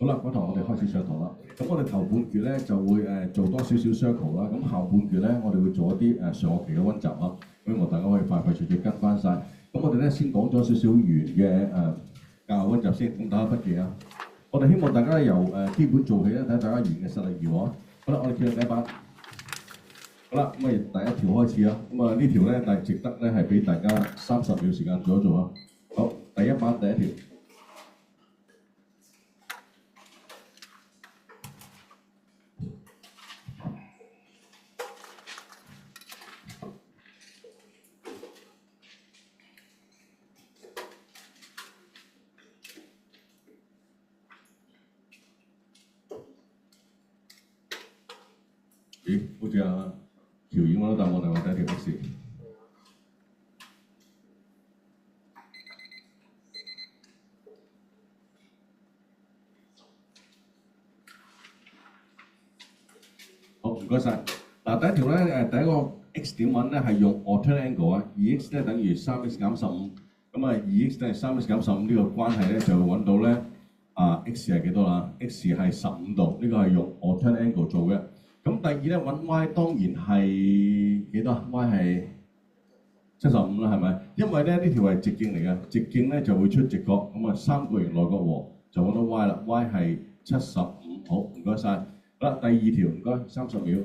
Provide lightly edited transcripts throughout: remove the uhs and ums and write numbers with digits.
好啦，嗰堂我哋開始上堂啦。咁我哋頭半段咧就會做多少少 circle 啦。咁後半段咧，我哋會做一啲上學期嘅溫習啊。希望大家可以快脆跟翻晒。咁我哋咧先講咗少少圓嘅教學溫習先，咁大家筆記啊。我哋希望大家由基本做起啦，睇下大家圓嘅實力如何。好啦，我哋企到第一版。好啦，咁啊第一條開始啦。咁啊呢條咧，但係值得咧係俾大家30秒時間做一做啊。好，第一版第一條。咦，好似阿喬影嗰啲答案係話第一條 X。好，唔該晒。嗱，第一條咧第一個 X 點揾咧係用 alternate angle 啊，2x 咧等於3x 減15，咁啊 2x 等於3x 減15呢個關係咧就會揾到咧x 係幾多啦 ？x 係15度，呢個係用 alternate angle 做嘅。咁第二咧揾 y 當然係幾多 ？y 係75啦，係咪？因為咧呢條係直徑嚟嘅，直徑咧就會出直角，咁啊三角形內角和就揾到 y 啦 ，y 係75。好，唔該晒。好啦，第二條唔該，30秒。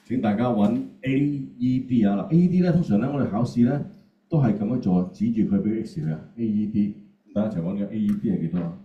請大家揾 AED 啊！嗱 ，AED 咧通常咧我哋考試咧都係咁樣做，指住佢俾 X 佢啊 ，AED。大家一齊揾嘅 AED 係幾多啊？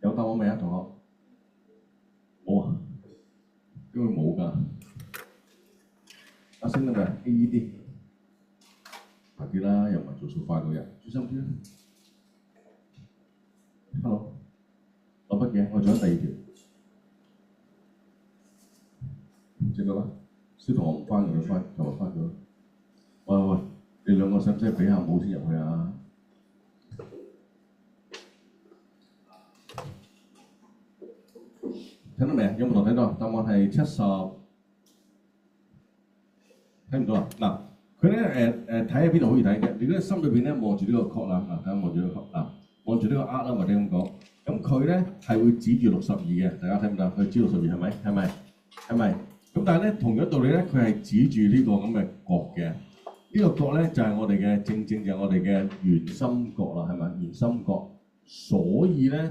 有答案未啊，同學？冇啊，因為冇㗎。阿星得未 ？AED， 快啲啦，又唔係做數快嗰人，專心啲啦。Hello， 攞筆嘅，我仲有第二條。即個啦，小同學唔翻嘅，你翻就翻咗。喂，你兩個使唔使俾下帽先入去啊？聽到未啊？有冇同睇到？答案係70。睇唔到啊？嗱，佢咧睇喺邊度好易睇嘅？你喺心裏邊咧望住呢個角啦，睇下望住呢個角嗱，望住呢個額啦，或者咁講。咁佢咧係會指住62嘅，大家睇唔睇？佢指62係咪？係咪？咁但係咧同樣道理咧，佢係指住呢個咁嘅角嘅。呢個角咧就係我哋嘅正就係我哋嘅圓心角啦，係咪？圓心角，所以咧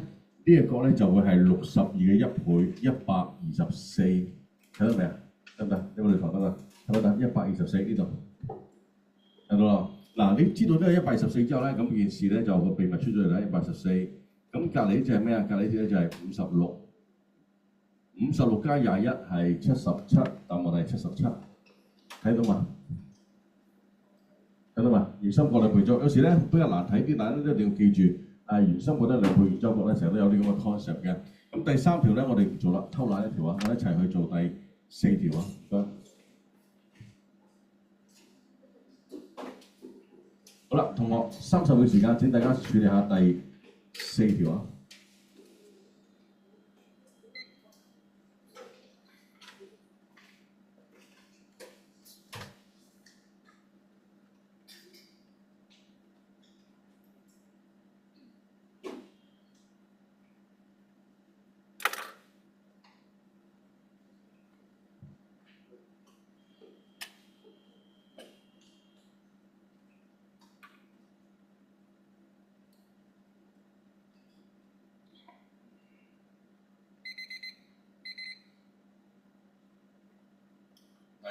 呢個角咧就會係62嘅1倍124，睇到未啊？得唔得？有冇你頭得啊？睇到124呢度，睇到啦。嗱，你知道呢個124之後咧，咁件事咧就個秘密出咗嚟啦。124，咁隔離呢隻係咩啊？隔離呢隻咧就係56加21係77，答案係77，睇到嘛？睇到嘛？圓心角兩倍咗，有時咧比較難睇啲，但係一定要記住，圓心角得兩倍，圓周角咧成日都有啲咁嘅 concept 嘅。咁第三條咧我哋唔做啦，偷懶一條啊，我哋一齊去做第4條啊，唔該。好啦，同學30秒時間，請大家處理下第4條啊。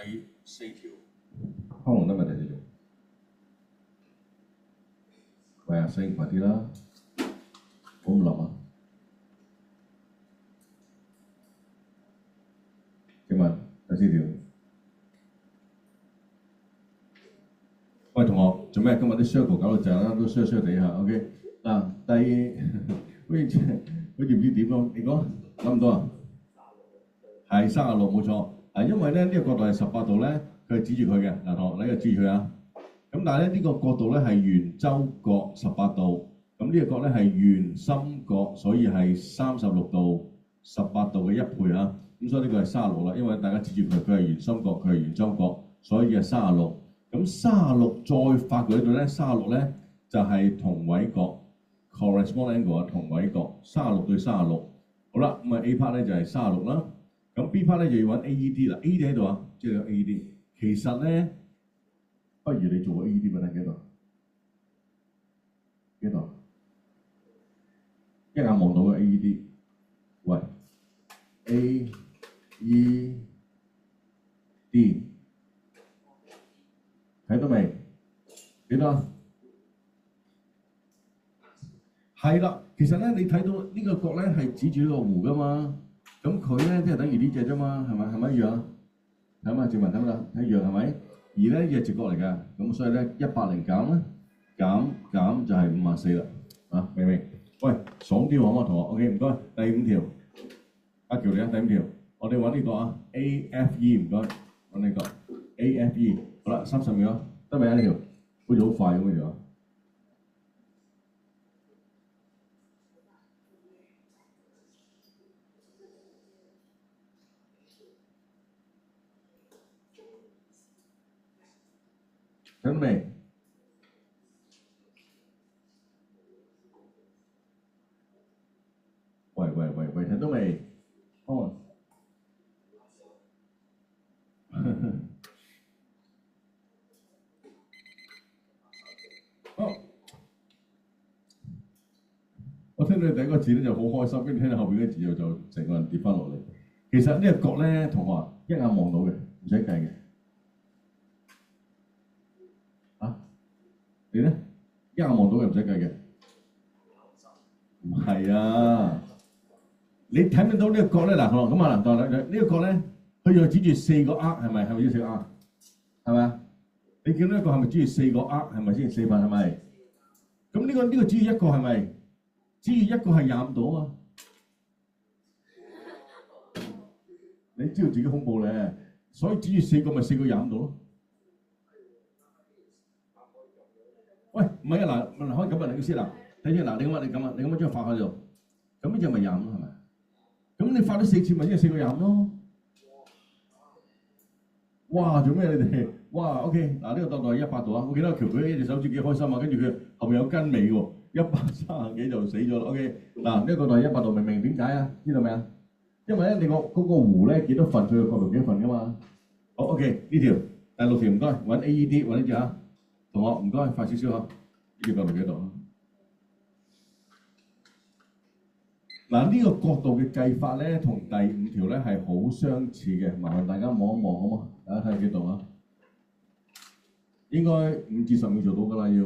第4條，康龍得咪第4條？喂，阿星，快啲啦，好唔諗啊！請問第4條？喂，同學，做咩？今日啲 circle 搞到滯啦，都衰地下。OK， 嗱，好似唔知點咯？你講諗唔到啊？係36冇錯。因為咧呢個角度係18度咧，佢係指住佢嘅嗱，同學你個指住佢啊。咁但係咧呢個角度咧係圓周角18度，咁呢個角咧係圓心角，所以係36度18度嘅1倍啊。咁所以呢個係36啦，因為大家指住佢，佢係圓心角，佢係圓周角，所以係36。咁36再發過呢度咧，36咧就係同位角 corresponding angle 啊，同位角36對36。好啦，咁啊 A part 咧就係36啦。咁 B part 咧就要揾 AED 啦 ，AED 喺度啊，即係有 AED。其實咧，不如你做個 AED 俾我睇幾度？幾度？一眼望到嘅 AED。喂 ，AED 睇到未？幾多？係啦，其實咧你睇到呢個角咧係指住呢個弧噶嘛，咁佢咧即係等於呢隻啫嘛，係咪一樣？睇下正文睇唔睇？睇一樣係咪？而咧呢隻直角嚟㗎，咁所以咧180減咧減就係54啦，啊明唔明？喂，爽啲喎，同學 ，OK 唔該。第5條，阿喬你啊，第5條，我哋揾呢個啊 AFE 唔該，揾呢個 AFE， 好啦，30秒，得未啊呢條？好似好快咁嘅條。睇到未？喂，睇到未？哦，哦，我聽到你第一個字咧就好開心，跟住聽到後邊嘅字就成個人跌翻落嚟。其實呢個角咧，同學一眼望到嘅，唔使計嘅。你咧一眼望到嘅唔使計嘅。唔係啊！你睇唔睇到呢個角咧？嗱，咁啊，嗱，呢個角咧，佢又指住4個 R， 係咪？係咪指4個 R？ 係咪啊？你見到一個係咪指住4個 R？ 係咪先？4份係咪？咁呢個指住一個係咪？指住一個係25度啊嘛！你知道自己恐怖咧，所以指住4個咪4個25度咯。喂，唔係啊，嗱，可以咁啊，你先嗱，睇先嗱，你咁樣將發喺度，咁呢隻咪25咯，係咪？咁你發咗4次咪即係4個25咯。哇！做咩你哋？哇 ！OK， 嗱呢個角度係100度啊！我見到喬佢一隻手指幾開心啊，跟住佢後面有根尾喎，130幾就死咗啦。OK， 嗱呢個角度係100度，明唔明點解啊？知道未啊？因為咧你嗰個弧咧幾多份，佢個角度幾多份噶嘛。好 OK， 呢條第6條唔該，揾 AED 揾呢隻啊，同學唔該快少少啊，呢條角度幾度啊？嗱呢個角度嘅計法咧，同第5條咧係好相似嘅，麻煩大家望一望好嘛？大家睇下幾度啊？應該5至10秒做到㗎啦，要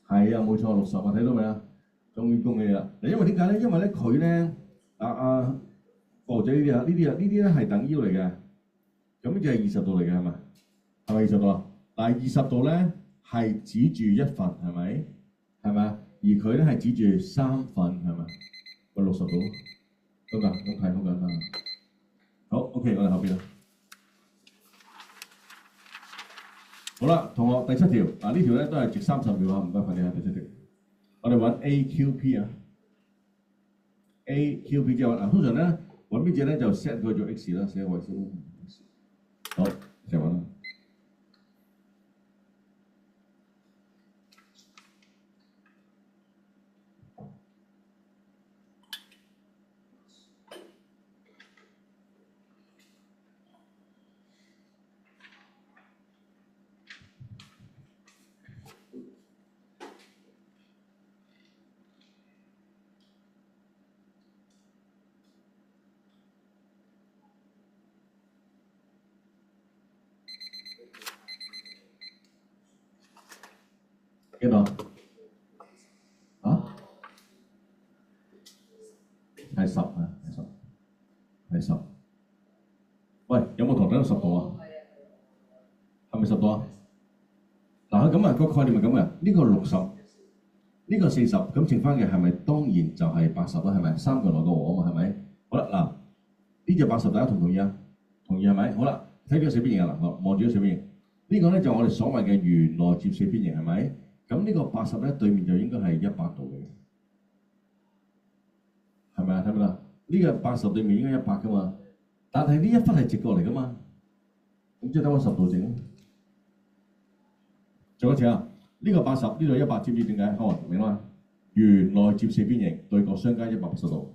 係啊，冇錯，60啊，睇到未啊？終於恭喜你啦！嗱，因為點解咧？因為咧佢咧哥仔呢啲咧係等腰嚟嘅，咁呢就係20度嚟嘅係咪？係咪20度啊？但係20度咧係指住1份係咪？係咪啊？而佢咧係指住3份係咪？個60度得㗎，咁睇好簡單。好 ，OK， 我哋後邊啦。好啦，同學第7條，呢條咧都係值30秒啊，唔該快啲啊！第7條，我哋揾 AQP 啊 ，AQP 之後通常咧揾邊隻咧就 set 佢做 X 啦，寫位先。好，就揾啦。幾多？啊？係10啊，係10。喂，有冇同等到10度啊？係咪10度啊？嗱，咁啊個概念係咁嘅，呢個60，呢個40，咁剩翻嘅係咪當然就係80啦？係咪？3個來個和啊嘛，係咪？好啦，嗱，呢隻80大家同唔同意啊？同意係咪？好啦，睇咗四邊形啊嗱，望住咗四邊形，呢個咧就我哋所謂嘅圓內接四邊形係咪？咁呢個80咧對面就應該係100度嘅，係咪啊？睇唔睇啊？呢個80對面應該100噶嘛，但係呢一忽係直過嚟噶嘛，咁即係得我10度整。做一次啊！呢個80，呢度100，知唔知點解？哦，明啦。圓內接四邊形對角相加180度。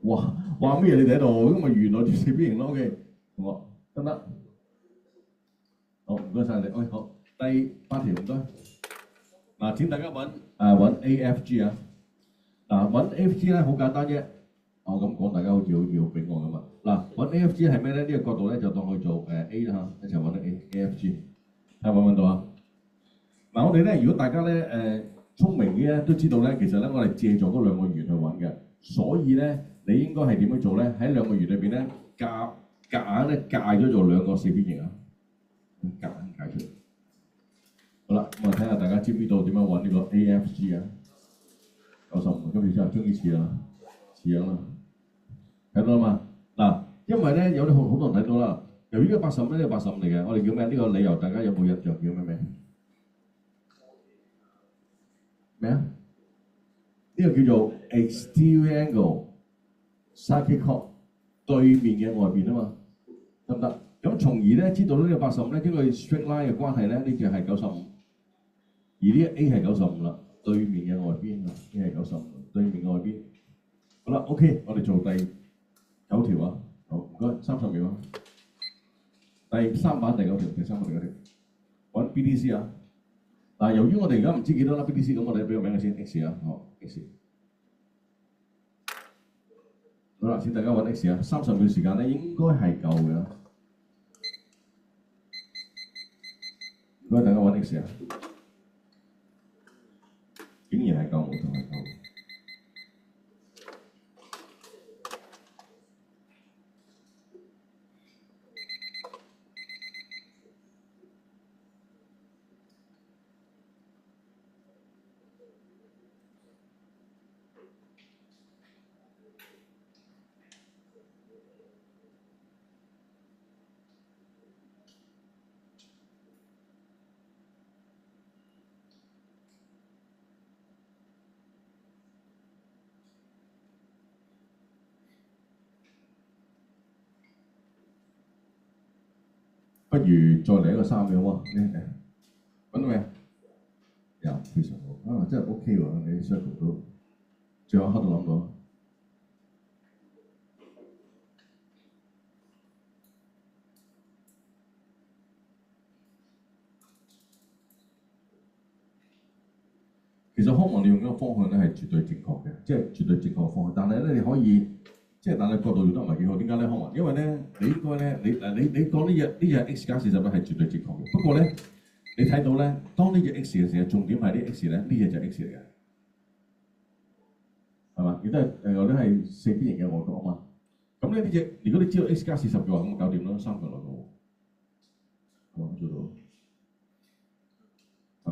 哇！話咩嘢你哋喺度？咁咪圓內接四邊形咯。OK， 同學得唔得？好，唔該晒你。OK， 好，第8條唔該。嗱，請大家揾 AFG 啊。嗱，揾 AFG 咧好簡單啫。我咁講，大家好似要俾我咁啊。嗱，揾 AFG 係咩咧？呢個角度咧就當佢做A 啦嚇，一齊揾 AFG，睇揾唔揾到啊？嗱，我哋咧，如果大家咧聰明啲咧，都知道咧，其實咧我哋借助嗰兩個圓去揾嘅，所以咧你應該係點樣做咧？喺兩個圓裏邊咧，夾硬咧界咗做兩個四邊形啊，夾硬界出嚟。好啦，咁啊睇下大家知唔知道點樣揾呢個 AFG 啊？95，今次真係終於似啦，似樣啦，睇到啦嘛？嗱，因為咧有啲好多人睇到啦，由於呢個85咧，呢個85嚟嘅，我哋叫咩？呢個理由大家有冇印象叫咩名？咩啊？呢個叫做 exterior angle side chord 對面嘅外邊啊嘛，得唔得？咁從而咧知道呢個85咧，經過 straight line 嘅關係咧，呢隻係95，而呢個 A 係95啦，對面嘅外邊啊 ，A 係95，對面嘅外邊。好啦 ，OK， 我哋做第9條啊，好唔該，30秒啊。第3版第9條，第3版第9條，揾 BDC 啊。嗱，由於我哋而家唔知幾多粒 BDC， 咁我哋俾個名佢先 X 啊，好 X。好啦，請大家揾 X 啊，30秒時間咧應該係夠嘅。唔該，大家揾 X 啊，竟然係夠，冇錯係夠。不如再嚟一個3秒喎，揾到未？有，非常好啊，真係 OK 喎，你 circle 到，最後一刻都諗到。其實康文你用嗰個方向咧係絕對正確嘅，即係絕對正確嘅方向。但係咧你可以但係角度用得唔係幾好，點解咧？康文，因為咧你應該咧你講呢隻 X 加40咧係絕對正確嘅。不過咧你睇到咧，當呢隻 X 嘅時候，重點係啲 X 咧，呢隻就係 X 嚟嘅，係嘛？亦都係或者係四邊形嘅外角啊嘛。咁咧呢隻如果你知道 X 加40嘅話，咁搞掂啦，3個來個，係做到，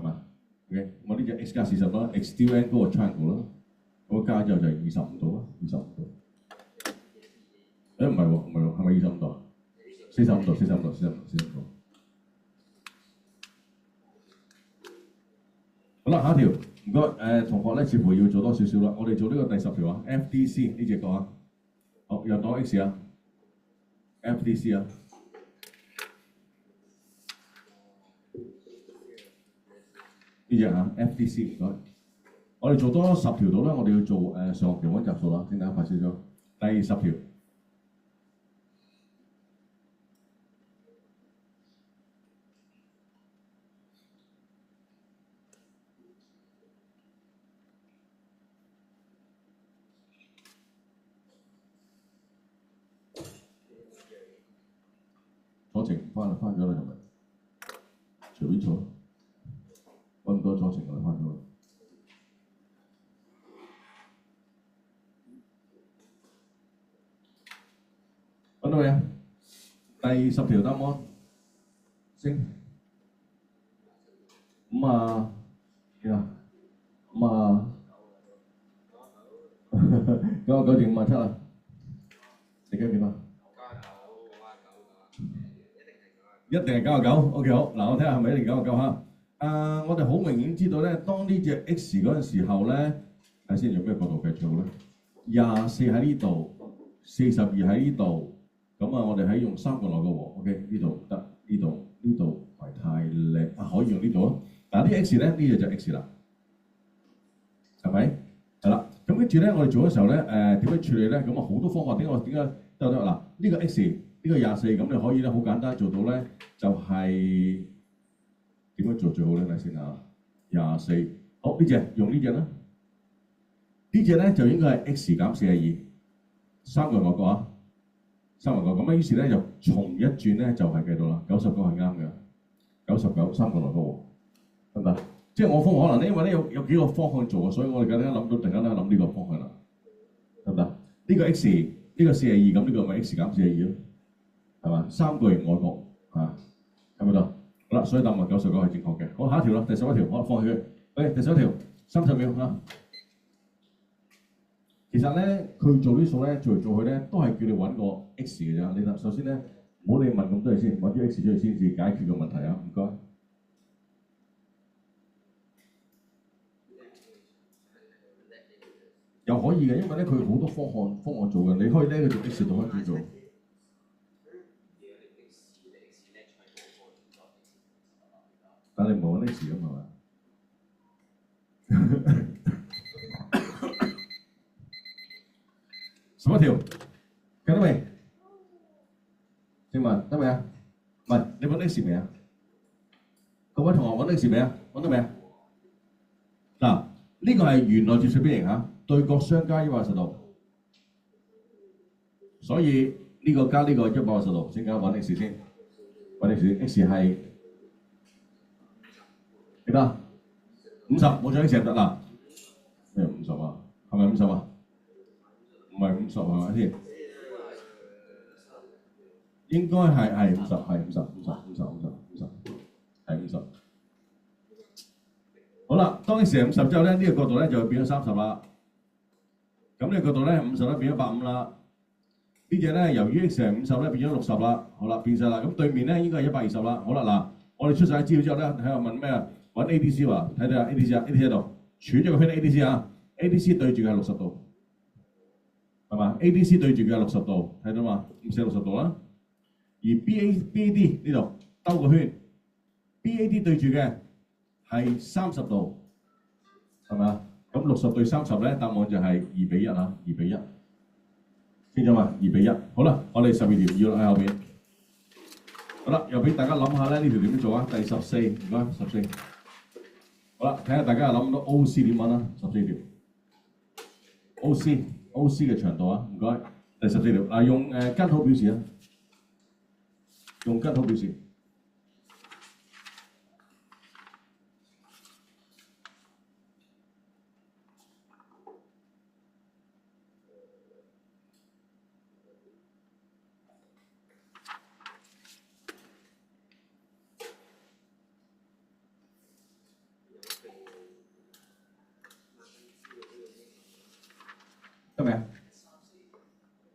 係嘛？ OK， 我呢隻 X 加40啦 ，exterior angle 個 triangle 啦，咁加之後就係25度啦，25度。唔係喎，唔係喎，係咪25度啊？45度，45度，45度。好啦，下一條，唔該，同學咧似乎要做多少少啦。我哋做呢個第10條啊 ，FDC 呢隻個啊，好，又當 X 啊 ，FDC 啊。呢隻啊 FDC 唔該，我哋做多10條到啦，我哋要做上學期溫習數啦，請大家快少少。第10條，左程翻咗啦，係咪？隨便做，揾唔到左程我哋翻咗啦。揾到未啊？第10條答案，升5啊幾啊？5啊99定57啊？你計幾多？一定係99。OK 好，嗱我睇下係咪一定99嚇。我哋好明顯知道咧，當呢隻 X 嗰陣時候咧，睇先用咩角度計最好咧？24喺呢度，42喺呢度，咁我哋喺用3個內個喎。OK 呢度得，呢度唔係太叻可以用呢度啊。嗱啲 X 咧，呢隻就 X 啦，係咪？係啦，咁跟住咧，我哋做嘅時候咧，點樣處理咧？咁好多方法，點解得嗱？呢個 X 呢個24，咁你可以咧好簡單做到咧，就係點樣做最好咧？睇先啊，24，好呢隻用呢隻啦，呢隻咧就應該係 X 減42，三個外角啊，三個外角咁於是咧就從一轉咧就係計到啦，99係啱嘅，99三個內角喎，得唔得？即係我方法可能咧，因為咧有幾個方向做啊，所以我哋突然間諗呢個方向啦，得唔得？呢個 X 呢個42，咁呢個咪 X 減42咯，係嘛？三個形外角啊，係咪得？好啦，所以答案99係正確嘅。好，下一條啦，第11條，我放棄佢。OK，第11條30秒啊。其實咧，佢做啲數咧，做嚟做去咧，都係叫你揾個 X 嘅啫。你首先咧，唔好你問咁多嘢先，揾啲 X 出嚟先至解決個問題啊。唔該。又可以嘅，因為咧佢好多方案做嘅，你可以咧佢做 X 度一做。但你唔係揾 X 咁係嘛？11條，計得未？請問得未啊？唔係，你揾 X 未啊？各位同學揾 X 未啊？揾到未啊？嗱，呢個係原來接觸邊形嚇，對角相加180度，所以呢個加呢個180度，先揾 X 先，揾 X 係幾多？50，冇咗 X 得啦。咩50啊？係咪50啊？唔係50係咪先？應該係50，係50係50。好啦，當你成50之後咧，呢個角度咧就會變咗30啦。咁呢個角度咧50咧變咗150啦。呢隻咧由於 X 係50咧變咗60啦。好啦，變晒啦。咁對面咧應該係120啦。好啦，嗱，我哋出晒資料之後咧，睇下問咩啊？揾 ADC 喎，睇睇下 ADC 啊 ，ADC 喺度，處咗個圈 ADC 啊 ，ADC 對住嘅係60度，係嘛 ？ADC 對住嘅係60度，睇到嘛？咁寫60度啦。而 BAD 呢度兜個圈 ，BAD 對住嘅係30度，係咪啊？咁60對30咧，答案就係2比1啊，2比1，清楚嘛？2比1。好啦，我哋12條要喺後邊。好啦，又俾大家諗下咧，呢條點樣做啊？第14，唔該14。好啦，睇下大家又諗到 OC 點揾啦？14條 OC 嘅長度啊，唔該。第14條嗱，用根號表示啊，用根號表示。得未啊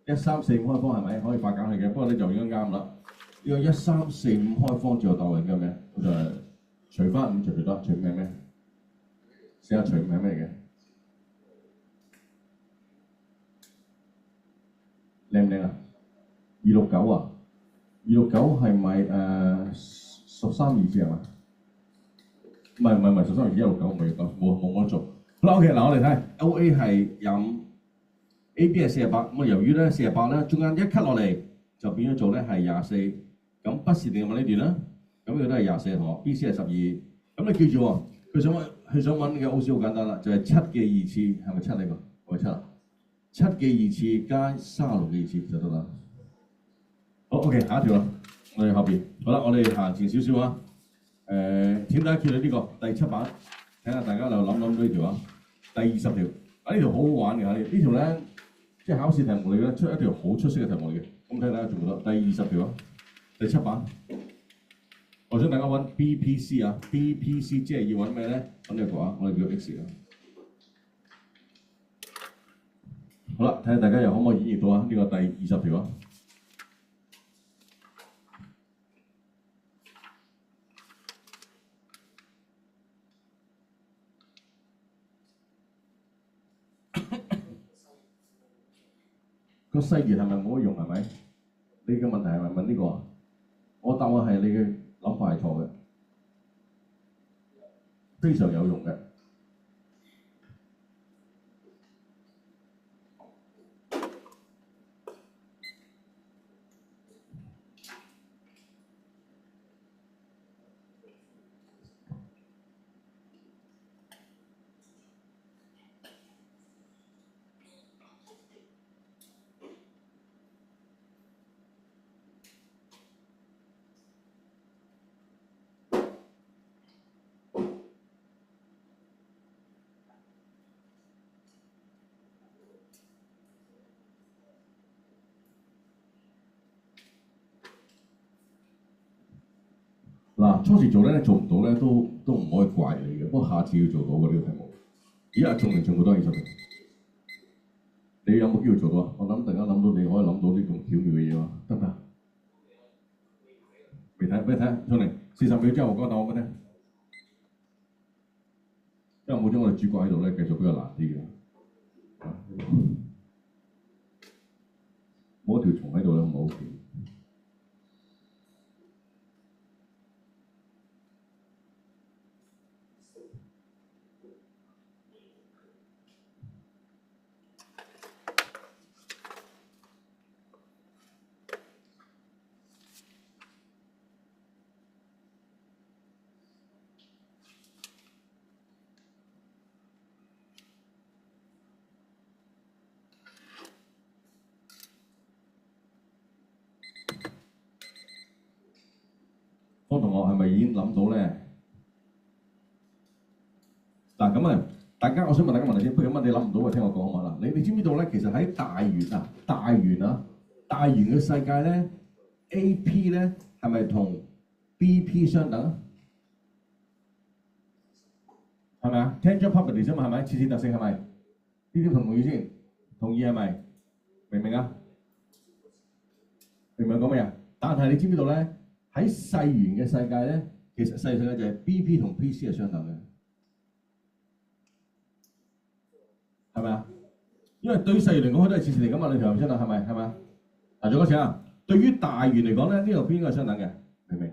？1345開方係咪可以化簡去嘅？不過咧就應該啱啦。呢個1345開方最後答案嘅咩？就係除翻5除幾多？除5係咩？試下除5係咩嚟嘅？靚唔靚啊？269啊？269係咪1324係嘛？唔係1324 169唔係169，冇我做。好啦 ，OK 嗱，我哋睇 OA 係25。AB 係48，咁由於咧48咧，中間一 cut 落嚟就變咗做咧係24，咁不是定問呢段啦，咁佢都係24同學 ，BC 係12，咁你記住喎，佢想揾嘅 OC 好簡單啦，就係7嘅2次，係咪7呢個？係咪7啊？7嘅2次加36嘅2次就得啦。好 ，OK， 下一條啦，我哋後邊，好啦，我哋行前少少啊，點解叫你呢個第7版？睇下大家就諗到呢條啊，第20條，呢條好好玩嘅，呢條咧。即係考試題目嚟嘅，出一條好出色嘅題目嚟嘅。咁睇大家做唔到。第20條啊，第7版，我想大家揾 BPC 啊 ，BPC 即係要揾咩咧？揾呢個啊，我哋叫 X 啊。好啦，睇下大家又可唔可以演繹到啊？呢個第20條啊。細元係咪冇乜用係咪？你嘅問題係咪問呢個啊？我答案係你嘅諗法係錯嘅，非常有用嘅。嗱，初時做咧做唔到咧，都唔可以怪你嘅。不過下次要做到嘅呢個題目。而家仲全部都係20題，你有冇機會做到啊？我諗突然間諗到你可以諗到啲咁巧妙嘅嘢喎，得唔得？未睇，俾你睇，上嚟40秒之後我講答案俾你聽。因為冇咗我哋主角喺度咧，繼續比較難啲嘅。冇一條蟲喺度咧，唔好掂。方同學係咪已經諗到咧？嗱咁啊，大家我想問大家問題先，不如咁啊，你諗唔到啊？聽我講啊嘛嗱，你知唔知道咧？其實喺大圓嘅世界咧 ，AP 咧係咪同 BP 相等啊？係咪啊 ？Tangent property 啫嘛，係咪？切線特性係咪？呢啲同唔同意先？同意係咪？明唔明啊？明唔明講咩啊？但係你知唔知道咧？喺細圓嘅世界咧，其實細世界就係 BP 同 PC 係相等嘅，係咪啊？因為對於細圓嚟講，佢都係切線嚟㗎嘛，兩條係相等，係咪？係咪啊？嗱，再講一次啊，對於大圓嚟講咧，呢條邊應該係相等嘅，明唔明？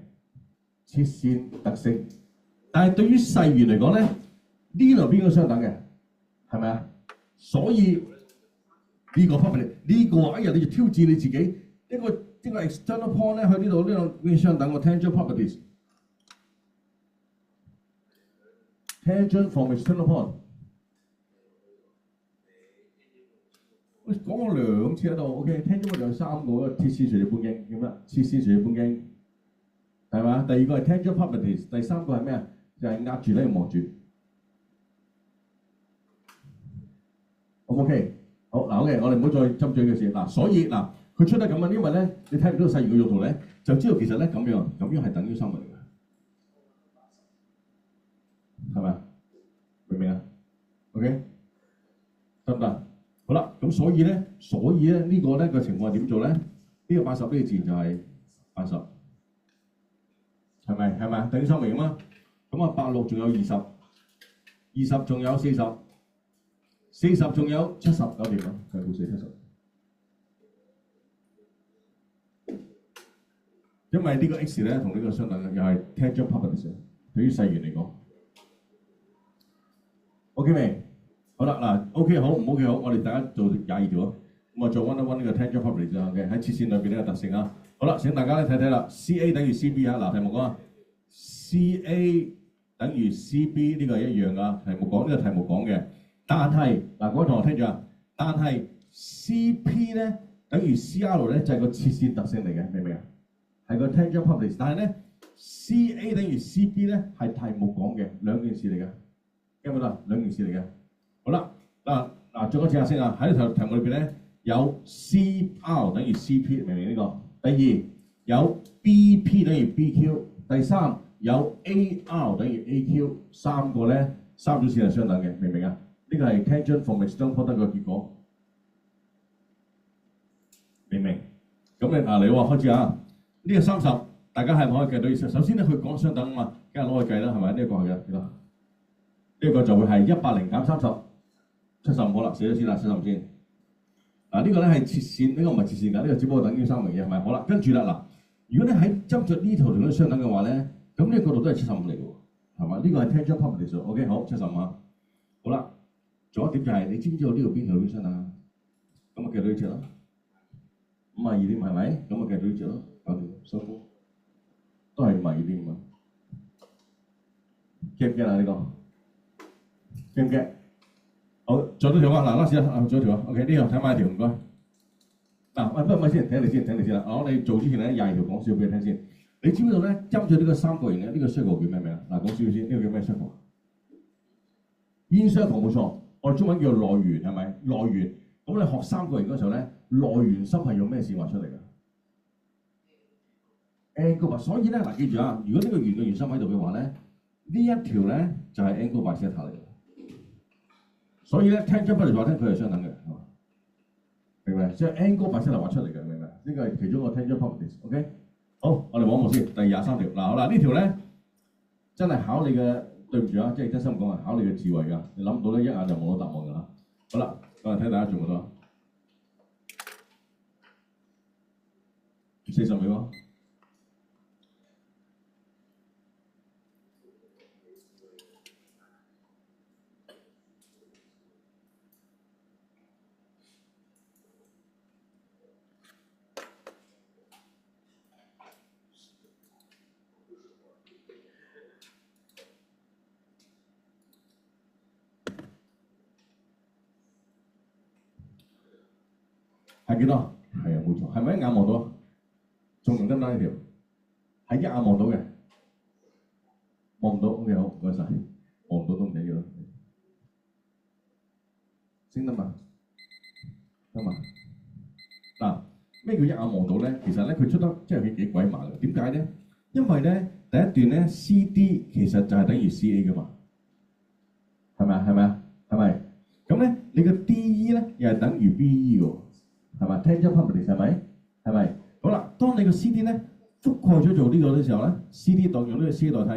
切線特性，但係對於細圓嚟講咧，呢條邊應該相等嘅，係咪啊？所以呢個 property 呢個哎呀，你就挑戰你自己一個 external point 咧，去呢度邊相等個 tangent properties。tangent from external point。喂，講過2次喺度 ，OK？tangent 就有3個，切線垂直半徑叫咩？切線垂直半徑係嘛？第二個係 tangent properties， 第三個係咩啊？就係壓住咧，望住。好唔 OK？好嗱 ，OK， 我哋唔好再針對嘅事嗱，所以嗱。佢出得咁啊，因為咧，你睇唔到細圓嘅用途咧，就知道其實咧咁樣係等於3個嚟嘅，係咪啊？明唔明啊 ？OK， 得唔得？好啦，咁所以咧呢個咧個情況係點做咧？呢個80呢個自然就係80，係咪啊？等於3個嘛。咁啊86仲有20仲有40仲有70，搞掂啦，計到470。因為呢個 x 咧同呢個相等嘅，又係 tangent properties。對於細圓嚟講 ，OK 未？好啦，嗱 ，OK 好，唔 OK 好，我哋大家做22條啊。咁啊，做 one 呢個 tangent properties 嘅喺切線裏邊呢個特性啊。好啦，請大家咧睇睇啦 ，CA 等於 CB 啊。嗱，題目講啊 ，CA 等於 CB 呢個係一樣噶。題目講呢個題目講嘅，但係嗱，各位同學聽住啊，但係 CP 咧等於 CR 咧就係個切線特性嚟嘅，明唔明啊？係個 tangent properties， 但係咧 CA 等於 CB 咧係題目講嘅兩件事嚟嘅，記唔記得？兩件事嚟嘅。好啦，嗱，再講一次先啊，喺呢題目裏邊咧有 CR 等於 CP， 明唔明呢個？第二有 BP 等於 BQ， 第三有 AR 等於 AQ， 三個咧三條線係相等嘅，明唔明啊？呢個係 tangent from external point 嘅結果，明唔明？咁你你話開始啊？呢個30，大家係唔可以計到意思。首先咧，佢講相等啊嘛，梗係攞去計啦，係咪？呢個係嘅，幾多？呢個就會係100減30，75好啦，寫咗先啦，寫唔先。嗱呢個咧係切線，呢個唔係切線㗎，呢個只不過等於三樣嘢係咪？好啦，跟住啦嗱，如果你喺針著呢圖同佢相等嘅話咧，咁呢個角度都係75嚟嘅喎，係嘛？呢個係 tangent perpendicular，OK 好75啊。好啦，仲有一點就係你知唔知道呢度邊同邊相等啊？咁咪計到呢隻咯，52點係咪？咁咪計到呢隻咯，搞掂收工，都係52點啊。驚唔驚啊？呢個驚唔驚？好，做多條啊！嗱，last 啊，做多條啊。OK，呢條睇埋條，唔該。嗱，喂，唔係先，睇你先啦。我哋做之前咧，廿條講少俾你聽先。你知唔知道咧？針住呢個三角形咧，呢個 circle 叫咩名啊？嗱，講少少先，呢個叫咩 circle？煙circle冇錯，我哋中文叫內圓，係咪？內圓。咁你學三角形嗰時候咧，內圓心係用咩線畫出嚟㗎？angle 啊，所以咧嗱，記住啊，如果呢個圓嘅圓心喺度嘅話咧，呢一條咧就係 angle bisector 嚟嘅。所以咧 tangent perpendicular 咧佢係相等嘅，係嘛？明唔明？即係 angle bisector 畫出嚟嘅，明唔明？呢個係其中一個 tangent perpendicular。OK， 好，我哋望一望先，第23條。嗱，好啦，呢條咧真係考你嘅，對唔住啊，即係真心講啊，考你嘅智慧㗎。你諗到咧，一眼就望到答案㗎啦。好啦，我哋睇大家做唔到40秒啊！係幾多？係啊，冇錯，係咪一眼望到？仲用得唔得呢條？係一眼望到嘅，望唔到 OK 好，唔該晒，望唔到都唔緊要啦。先得嘛？得嘛？嗱，咩叫一眼望到咧？其實咧佢出得即係佢幾鬼馬嘅。點解咧？因為咧第一段咧 CD 其實就係等於 CA 噶嘛，係咪啊？係咪啊？係咪？咁咧你嘅 DE 咧又係等於 BE 喎。係咪 tangent perpendicular 係咪？係咪？好啦，當你個 CD 咧覆蓋咗做呢個嘅時候咧 ，CD 當用呢個 C 代替，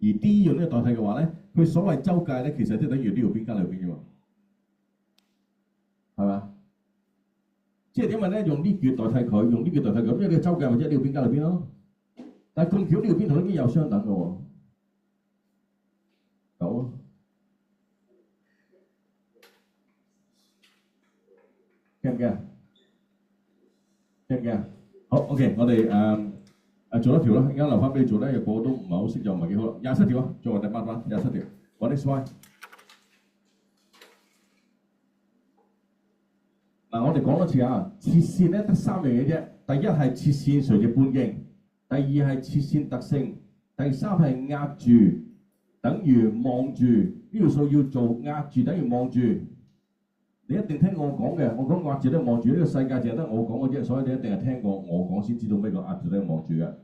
而 D 用呢個代替嘅話咧，佢所謂周界咧其實即係等於呢條邊加呢條邊啫嘛，係咪？即係因為咧用呢橛代替佢，用呢橛代替佢，因為呢個周界或者呢條邊加呢條邊咯。但係咁巧呢條邊同呢邊又相等嘅喎，有啊，驚唔驚？驚唔驚？好 ，OK， 我哋做一條啦，而家留翻俾你做咧，有個都唔係好識就唔係幾好啦。27條啊，做埋第8版27條，揾 XY。嗱，我哋講多次啊，切線咧得3樣嘢啫。第一係切線垂直半徑，第二係切線特性，第三係壓住等於望住。呢條數要做壓住等於望住。你一定聽過我講嘅，我講壓住咧望住，呢個世界淨係得我講嘅啫，所以你一定係聽過我講先知道咩叫壓住咧望住嘅。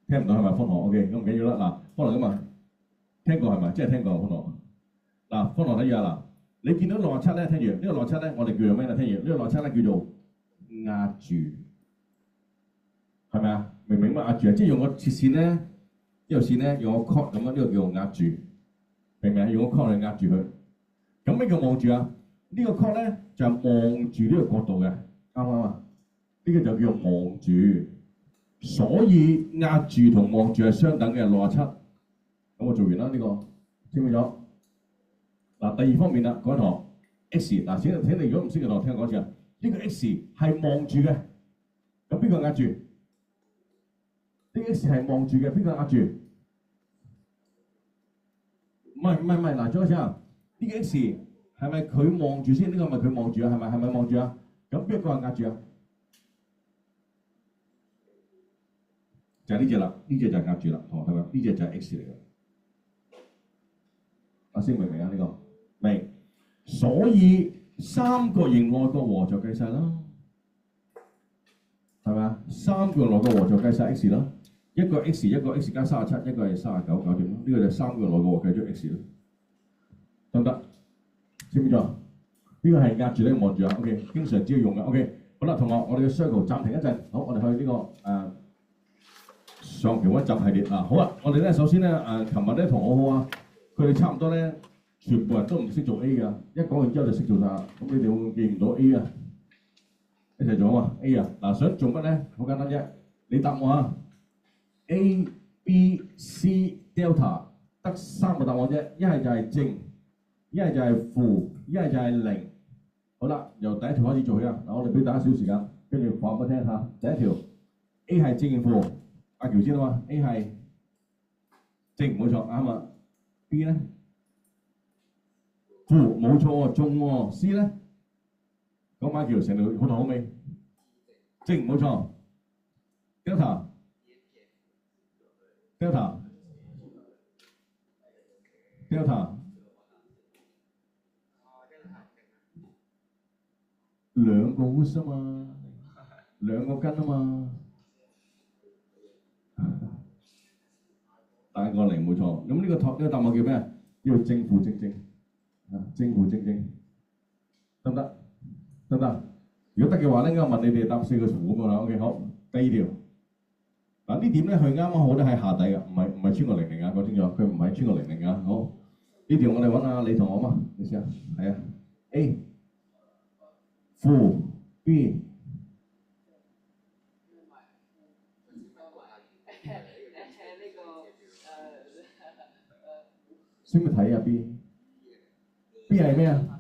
聽唔到係咪？方樂 OK， 咁唔緊要啦。嗱，方樂咁啊，聽過係咪？即係聽過方樂。嗱，方樂睇住啊嗱，你見到67咧，聽住呢個67咧，我哋叫做咩咧？聽住呢個67咧叫做壓住，係咪啊？明唔明乜壓住啊？即係用個切線咧，呢條線咧用個 cord 咁樣，呢個叫做壓住。明唔明啊？用個 cord 嚟壓住佢。咁咩叫望住啊？呢個 cord 咧就係望住呢個角度嘅，啱唔啱啊？呢個就叫望住。所以壓住同望住係相等嘅67。咁我做完啦，呢個清唔清楚？嗱，第二方面啦，各位同學 X 嗱，請你如果唔識嘅同學聽我講一次啊，呢個 X 係望住嘅，咁邊個壓住？呢個 X 係望住嘅，邊個壓住？唔係，嗱，再一次啊，呢個 X 係咪佢望住先？呢個係咪佢望住啊？係咪望住啊？咁邊一個係壓住啊？就係呢隻啦，呢隻就係壓住啦，同學睇下，呢隻就係 X 嚟嘅。阿星明唔明啊？呢個明，所以三角形內角和就計晒啦，係咪啊？三角形內角和就計晒 X 啦。一個 X 一個 X 加37，一個係39，搞掂咯。呢個就三個內角和計咗 X 咯，得唔得？知唔知啊？呢個係壓住咧望住啊。OK， 經常只要用嘅。OK， 好啦，同學，我哋嘅 circle 暫停一陣。好，我哋去呢個上橋一集系列嗱。好啦，我哋咧首先咧琴日咧同好好啊，佢哋差唔多咧全部人都唔識做 A 㗎，一講完之後就識做晒。咁你哋會唔會記唔到 A 啊？一齊做啊嘛 A 啊！嗱，想做乜咧？好簡單啫，你答我啊 A、B、C、delta 得3個答案啫，一係就係正，一係就係負，一係就係零。好啦，由第一條開始做起啊！嗱，我哋俾大家少時間，跟住話俾我聽下。第一條 A 係正定負？阿喬先啊嘛 ，A 係正，冇錯啱啊。B 咧負，冇錯喎，中喎。C 咧講馬喬成條好頭好尾，正冇錯。delta 兩個 wood 啊嘛，兩個根啊嘛，大過零冇錯。咁呢個答案叫咩？叫正負正正啊，正負正正得唔得？得唔得？如果得嘅話咧，應該問你哋答4個符咁樣啦。OK， 好，第二條嗱呢點咧，佢啱啱好咧喺下底嘅，唔係穿過00啊，講清楚，佢唔係穿過00啊。好，呢條我哋揾下你同我嘛，你試下，係啊 A 負 B。識唔識睇啊 B？B 係咩啊？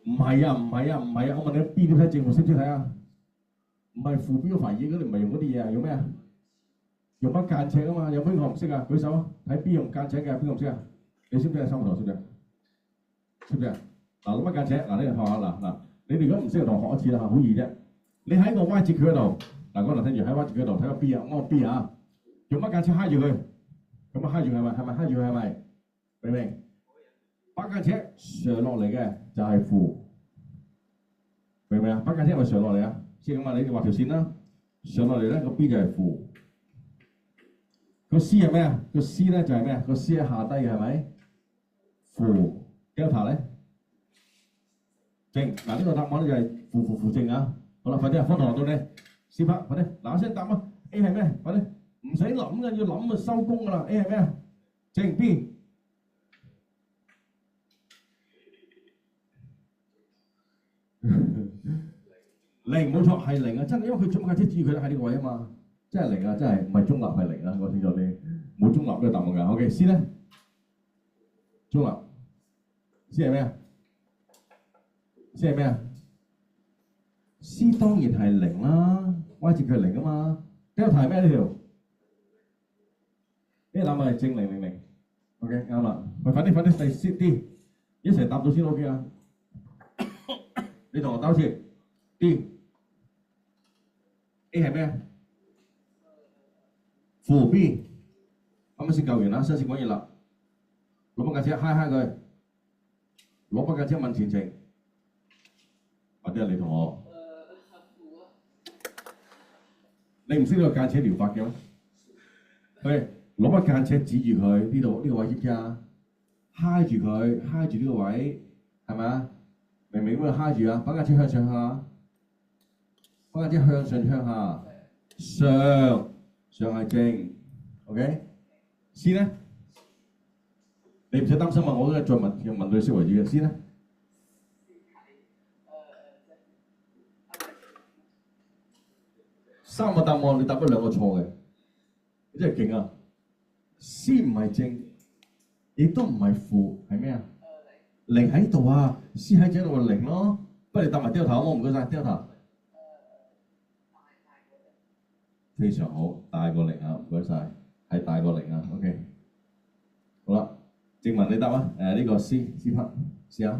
唔係啊，我問你 B 點睇正負識唔識睇啊？唔係負標反應嗰啲，唔係用嗰啲嘢啊，用咩啊？用乜間尺啊嘛？有邊個唔識啊？舉手啊！睇 B 用間尺嘅，邊個唔識啊？你識唔識啊？三個同學識唔識啊？識唔識啊？嗱，攞乜間尺？嗱，呢個學下嗱，你哋如果唔識嘅同學學一次啦嚇，好易啫。你喺個 Y 字佢嗰度，嗱，嗰度聽住喺 Y 字佢度睇個 B 啊，按 B 啊，用乜間尺揩住佢？咁啊揩住係咪？係咪揩住佢係咪？明唔明？把間尺上落嚟嘅就係負，明唔明啊？把間尺係咪上落嚟啊？即係咁啊，你畫條線啦，上落嚟咧個 B 就係負，個 C 係咩啊？個 C 咧就係咩啊？個 C 喺下低嘅係咪？負 delta 咧正，嗱呢個答案咧就係負正啊！好啦，快啲啊，方同學到你，小柏快啲嗱聲答啊 ！A 係咩？快啲，唔使諗嘅，要諗就收工㗎啦。A 係咩啊？正 B。零冇錯係零啊！真係因為佢總架車指佢喺呢個位啊嘛，真係零啊！真係唔係中立係零啊！我清楚你冇中立呢個答案㗎。OK， C 咧中立 C 係咩啊 ？C 係咩啊 ？C 當然係零啦 ，Y 字佢係零啊嘛。delta係咩呢條？呢個答案係正000。OK 啱啦，喂快啲第 C D 一齊答到先 OK 啊！你同我答一次 D。A 係咩啊？負 B， 啱啱先教完啦，新鮮講完啦。攞把架車揩佢，攞把架車問前程，或者係你同我。你唔識呢個間尺療法嘅咩？佢攞把間尺指住佢呢度呢個位知唔知啊？揩住佢，揩住呢個位，係咪啊？明明咁樣揩住啊，把架車向上下。把架車向上向下，上係正 ，OK。C 咧，你唔使擔心啊，我都係再問到你識為止嘅。C 咧，3個答案你答咗2個錯嘅，你真係勁啊 ！C 唔係正，亦都唔係負，係咩啊？零喺度啊 ，C 喺這度咪0咯。不如你答埋delta好唔好？唔該晒delta。非常好，大過0啊，唔該晒，係大過0啊 ，OK。好啦，正文你答啊，呢個 C part 試下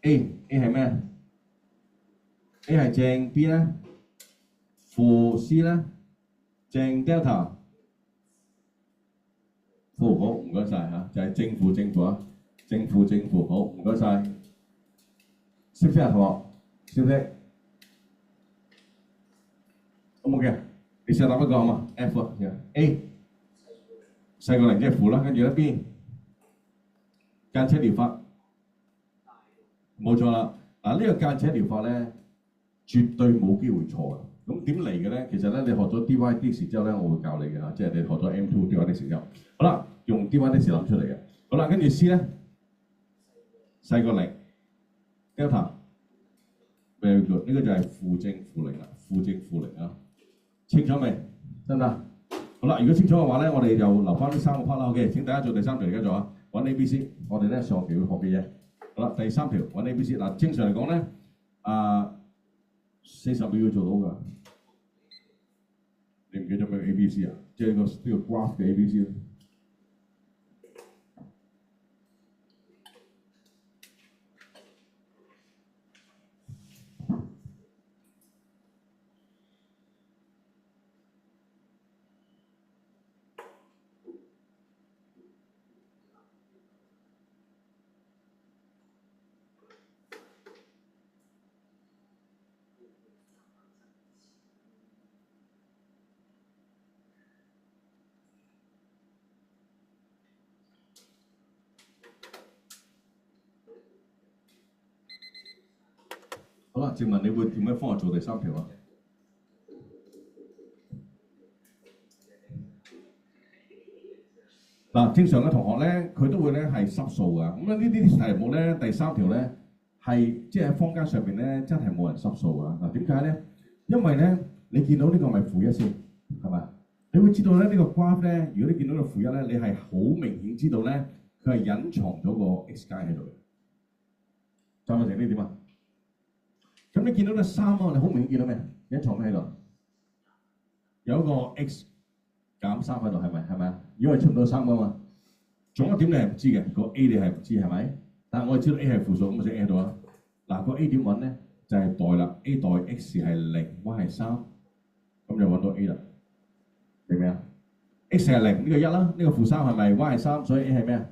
A 係咩 ？A 係正 B 咧，負 C 咧，正 delta， 負好，唔該晒嚇，就係正負啊，正負好，唔該晒。識唔識啊，同學？識唔識？好冇嘅，你試下答一個好嘛 ？F 啊 ，A 細過0即係負啦，跟住咧 B 間尺療法，冇錯啦。嗱，呢個間尺療法咧，絕對冇機會錯嘅。咁點嚟嘅咧？其實咧，你學咗 DYDX 之後咧，我會教你嘅嚇，即係你學咗 M2 DYDX 之後，好啦，用 DYDX 諗出嚟嘅。好啦，跟住 C 咧，細過零 delta。Very good， 呢個就係負正負零啦，負正負零啊，清楚未？得唔得？好啦，如果清楚嘅話咧，我哋就留翻呢3個 part 啦。OK， 請大家做第3條而家做啊，揾 ABC， 我哋咧上學期會學嘅嘢。好啦，第3條揾 ABC。嗱，正常嚟講咧，40秒要做到㗎。你唔記得咩 ABC 啊？即係呢個 graph 嘅 ABC 咯。好啦，靜文，你會點樣方法做第3條啊？嗱，正常嘅同學咧，佢都會咧係濕數㗎。咁呢啲題目咧，第3條咧係即係喺坊間上邊咧，真係冇人濕數㗎。嗱，點解咧？因為咧，你見到呢個咪負1先，係咪？你會知道咧，呢個 graph 咧，如果你見到個負1咧，你係好明顯知道咧，佢係隱藏咗個 x 階喺度嘅。就咪成呢點啊？咁你見到咧3啊，你好明顯見到咩？隱藏咩喺度？有一個 x 減3喺度，係咪啊？如果係出唔到3㗎嘛，仲有一點你係唔知嘅，個 A 你係唔知係咪？但係我哋知道 A 係負數，咁咪寫 A 喺度啦。嗱，個 A 點揾咧？就係代啦 ，A 代 x 係0，y 係3，咁就揾到 A 啦。明唔明啊 ？x 係0，呢個1啦，呢個負3係咪 y 係3？所以 A 係咩啊？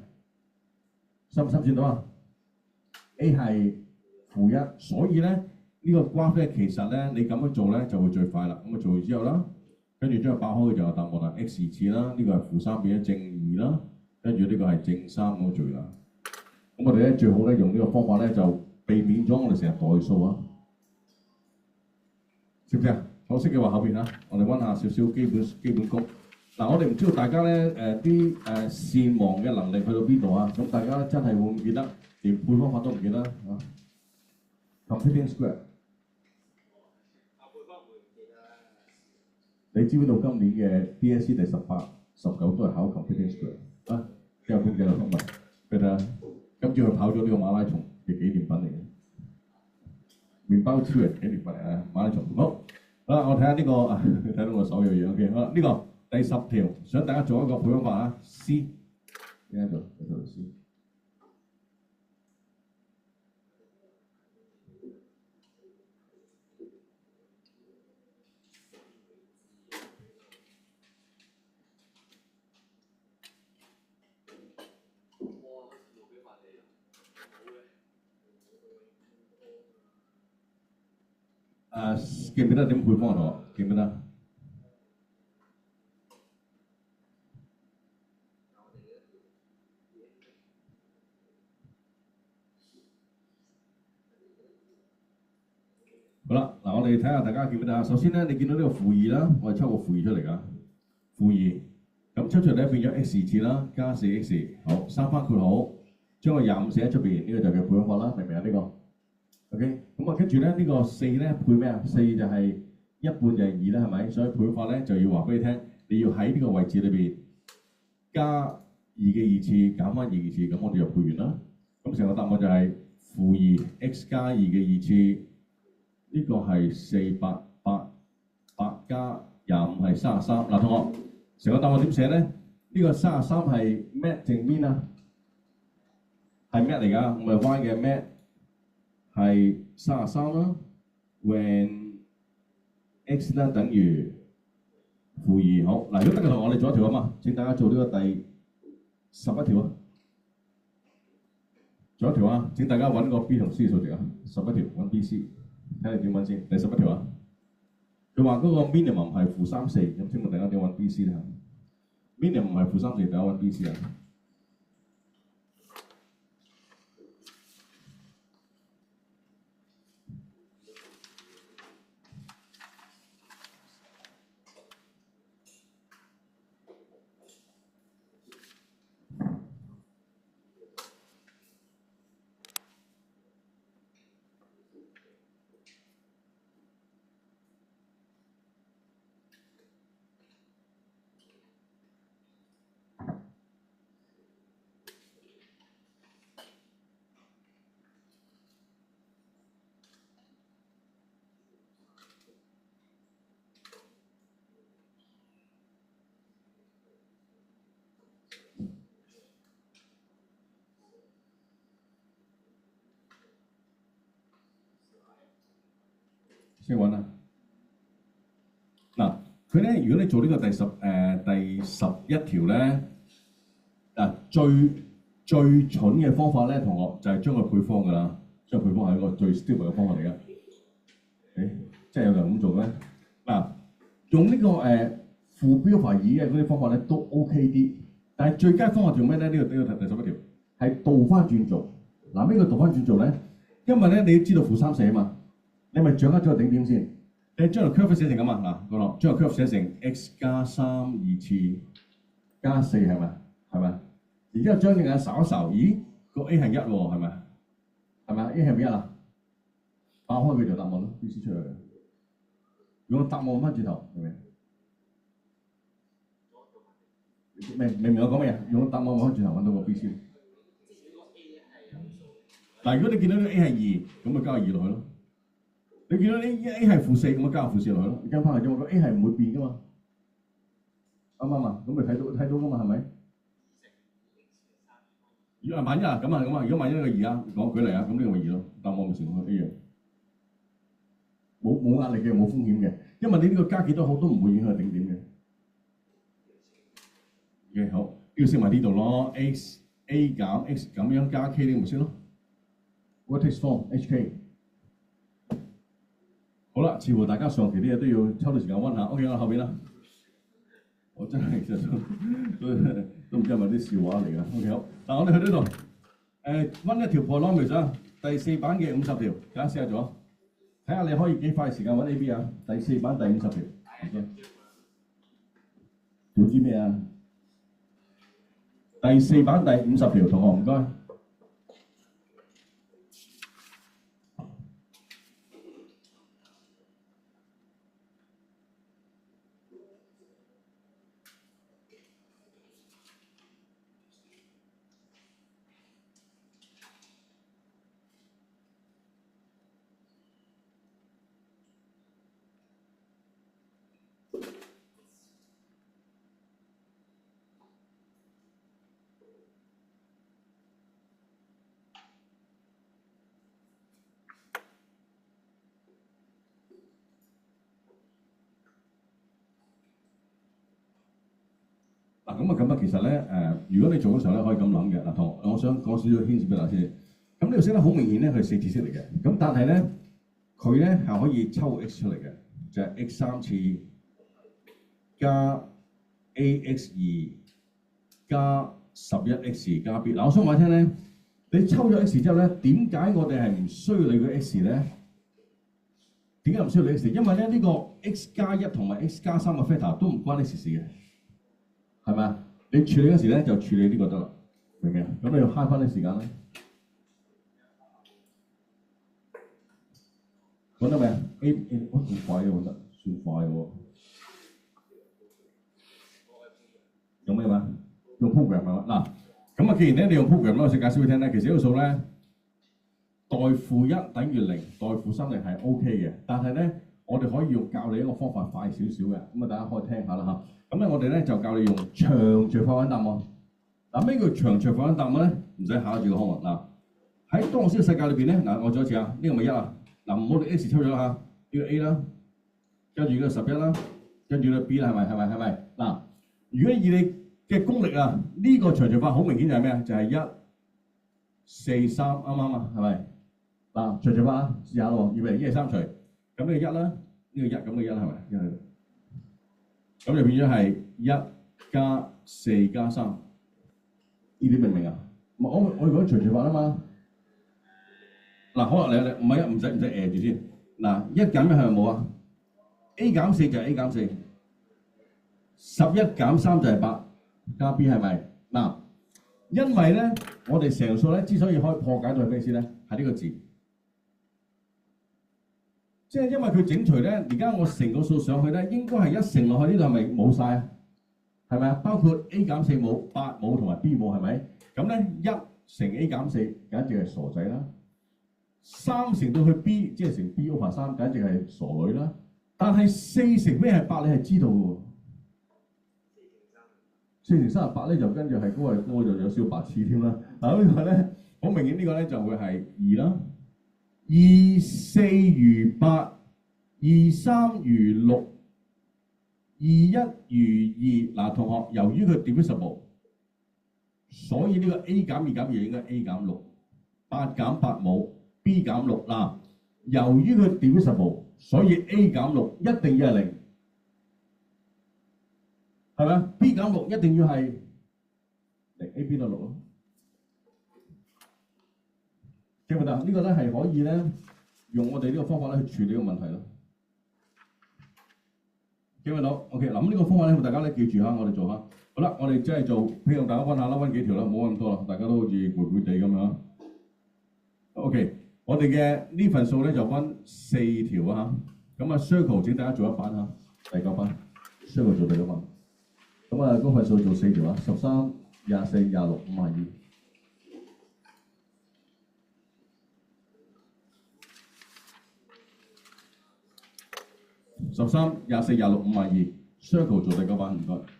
深唔深見到啊 ？A 係負1，所以咧呢個 graph 咧其實咧你咁樣做咧就會最快啦。咁啊做完之後啦，跟住將佢爆開佢就有答案啦。x 次啦，呢個係負3變咗正2啦，跟住呢個係正3咁做啦。咁我哋咧最好咧用呢個方法咧就避免咗我哋成日代數啊，識唔識啊？可識嘅話後邊啊，我哋溫下少少基本功。嗱，我哋唔知道大家咧啲善忘嘅能力去到邊度啊？咁大家真係會唔記得，連配方法都唔記得啊 ？Computing square， 你知唔知道今年嘅 DSE 第18、19都係考 Computing square 啊？有冇記得今日？俾你睇下，今朝佢跑咗呢個馬拉松嘅紀念品嚟嘅，麵包超人紀念品嚟啊！馬拉松好。好啦，我睇下呢個啊，睇到我手有嘢 OK。好啦，呢個第10條，想大家做一個配方法啊 ，C， 邊一度？喺度 C。記唔記得點配方啊？記唔記得？好啦，嗱，我哋睇下大家記唔記得啊？首先咧，你見到呢個負2啦，我哋抽個負2出嚟㗎，負2，咁抽出嚟咧變咗 x 次啦，加 4x， 好，三番括號，將個25寫喺出邊，呢個就叫配方法啦，明唔明啊？呢個 OK，咁啊跟住咧呢個4咧配咩啊？4就係一半就係2啦，係咪？所以配方法咧就要話俾你聽，你要喺呢個位置裏邊加2嘅2次，減翻2嘅2次，咁我哋就配完啦。咁成個答案就係負2 x 加2嘅2次。呢個係488加25係33。嗱，同學，成個答案點寫咧？呢個33係 mat 定 min 啊？係 mat 嚟㗎，唔係 y 嘅 mat 係33啦。when x 咧等於負2，好嗱，如果得嘅同學，我哋做一條啊嘛。請大家做呢個第11條啊，做一條啊。請大家揾個 B 同 C 數值啊，11條揾 B、C。睇你點揾先，第11條啊。佢話嗰個 minimum 係負3、4，咁請問大家點揾 B、C 咧 ？minimum 係負3、4，大家揾 B、C 啊。識揾啊？嗱，佢咧如果你做呢個第11條咧，最蠢嘅方法咧，同學就係將佢配方㗎啦。將配方係一個最 stupid 嘅方法嚟嘅。即係有人咁做咩？用呢個附標牌椅嘅嗰啲方法咧都 OK 啲，但係最佳方法做咩咧？呢個第11條係倒翻轉做。咩叫倒翻轉做咧？因為咧你要知道負3、4啊嘛，你咪掌握咗個頂點先。你將個 curve 寫成咁啊，嗱，講將個 curve 寫成 x 加3 2次加4係咪？係咪？然之後將隻眼睄一睄，咦個 A 係1喎，係咪？係咪 A 係咪1啊？爆開佢就答案咯，B C 出嚟。用答案揾翻轉頭，明唔明？明唔明我講乜嘢？用答案揾翻轉頭揾到個 B C。嗱，如果你見到呢 A 係2，咁咪加個2落去咯。你見到呢 A 係-4，咁咪加個-4落去咯。你跟翻嚟啫嘛，個 A 係唔會變噶嘛，啱唔啱啊？咁咪睇到噶嘛，係咪？如果萬一啊，咁啊，如果萬一呢個2啊，講舉例啊，咁呢個咪2咯，答案咪成個 A 樣。冇壓力嘅，冇風險嘅，因為你呢個加幾多號都唔會影響頂點嘅。嘅好，要寫埋呢度咯 ，x a 減 x 咁樣加 k 呢個咪識咯。Vertex form HK。好啦，似乎大家上期啲嘢都要抽到時間温下。OK 啦，後邊啦。我真係其實都唔知係咪啲笑話嚟㗎。OK 好，嗱我哋去呢度，温一條 polynomial 啊，第4版嘅50條，大家試下做，睇下你可以幾快時間揾 A、B 啊？第4版第50條。做啲咩啊？第4版第50條，同學唔該。咁啊，其實咧如果你做嘅時候咧，可以咁諗嘅。同我想講少少牽涉俾大家先。咁呢個式咧好明顯咧，佢係4次式嚟嘅。咁但係咧，佢咧係可以抽 x 出嚟嘅，就係、x 3次加 ax2加11x 加 b。我想話你聽咧，你抽咗 x 之後咧，點解我哋係唔需要你個 x 咧？點解唔需要你 x？ 因為咧呢個 x 加1同埋 x 加3嘅 factor 都唔關 x 事嘅。係咪啊？你處理嗰時咧就處理呢個得啦，明唔明啊？咁你要慳翻啲時間啦。揾到未啊 ？A 我算快嘅揾得，算快喎。用咩話？用 program 係嘛？嗱，咁啊，既然咧你用 program 咧，我先解釋俾你聽咧，其實呢個數咧代負1等於0，代負3係 OK 嘅，但係咧我哋可以用教你一個方法快少少嘅，咁啊大家可以聽下啦嚇。咁咧，我哋咧就教你用長隨法揾答案。咩叫長隨法揾答案咧？唔使考住個項目。喺當時嘅世界裏邊咧，我再一次啊，呢個咪1啊。唔好你 x 抽咗啦嚇，呢個 A 啦，跟住呢個11啦，跟住呢個 B 啦，係咪？如果以你嘅功力啊，呢個長隨法好明顯就係咩啊？就係1、4、3，啱唔啱啊？係咪？長隨法啊，試下咯，預備1、2、3除，咁呢個1啦，呢個1，咁呢個1係咪？1咁就變咗係1加4加3，呢啲明唔明啊？我如果長隨法啊嘛，好啦，你唔係唔使住先。1減1係咪冇啊 ？A 減4就係 A 減4，11減3就係8，加 B 係咪？因為咧，我哋成數咧之所以可以破解到係咩意思咧？係呢個字。即係因為佢整除咧，而家我成個數上去咧，應該係1乘落去呢度係咪冇晒啊？係咪啊？包括 A 減4冇、8冇同埋 B 冇係咪？咁咧1乘 A 減4，簡直係傻仔啦。3乘到去 B， 即係乘 B over 3，簡直係傻女啦。但係4乘咩係8，你係知道嘅喎。4乘38咧就跟住係嗰個就有少白痴添啦。呢個咧好明顯呢個咧就會係2啦。2、4餘8， 23餘6， 21餘2。嗱，同學，由於佢 divisible， 所以呢個 A 減2減2應該 A 減6， 8減8冇 B 減6。嗱，由於佢 divisible， 所以 A 減6一定要係0，係咪 ？B 減6一定要係0 ，A 邊度6咯？記唔記得？呢個咧係可以咧用我哋呢個方法咧去處理個問題咯。記唔記到 ？OK， 嗱咁呢個方法咧，大家咧記住下，我哋做下。好啦，我哋即係做，譬如大家温下啦，温幾條啦，唔好温咁多啦，大家都好似攰攰地咁樣。OK， 我哋嘅呢份數咧就温4條啊嚇。咁啊 circle 請大家做一版嚇，第9版 circle 做第9版。咁啊嗰份數做4條啊，13、24、26、52。13、24、26、52 ，circle 做第9版，唔該。